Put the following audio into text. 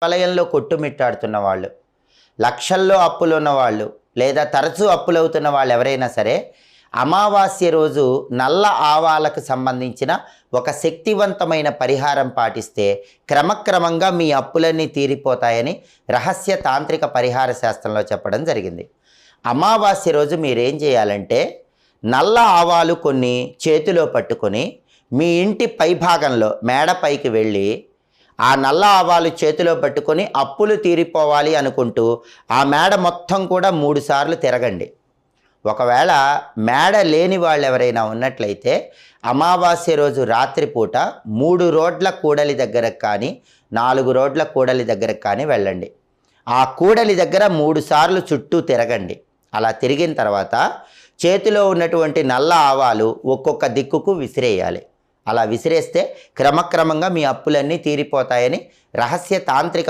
వలయంలో కొట్టుమిట్టాడుతున్న వాళ్ళు, లక్షల్లో అప్పులున్న వాళ్ళు, లేదా తరచూ అప్పులవుతున్న వాళ్ళు ఎవరైనా సరే అమావాస్య రోజు నల్ల ఆవాలకు సంబంధించిన ఒక శక్తివంతమైన పరిహారం పాటిస్తే క్రమక్రమంగా మీ అప్పులన్నీ తీరిపోతాయని రహస్య తాంత్రిక పరిహార శాస్త్రంలో చెప్పడం జరిగింది. అమావాస్య రోజు మీరేం చేయాలంటే నల్ల ఆవాలు కొన్ని చేతిలో పట్టుకొని మీ ఇంటి పైభాగంలో మేడపైకి వెళ్ళి ఆ నల్ల ఆవాలు చేతిలో పట్టుకొని అప్పులు తీరిపోవాలి అనుకుంటూ ఆ మేడ మొత్తం కూడా 3 సార్లు తిరగండి. ఒకవేళ మేడ లేని వాళ్ళు ఎవరైనా ఉన్నట్లయితే అమావాస్య రోజు రాత్రిపూట 3 రోడ్ల కూడలి దగ్గరకు కానీ 4 రోడ్ల కూడలి దగ్గరకు కానీ వెళ్ళండి. ఆ కూడలి దగ్గర 3 సార్లు చుట్టూ తిరగండి. అలా తిరిగిన తర్వాత చేతిలో ఉన్నటువంటి నల్ల ఆవాలు ఒక్కొక్క దిక్కుకు విసిరేయాలి. అలా విసిరేస్తే క్రమక్రమంగా మీ అప్పులన్నీ తీరిపోతాయని రహస్య తాంత్రిక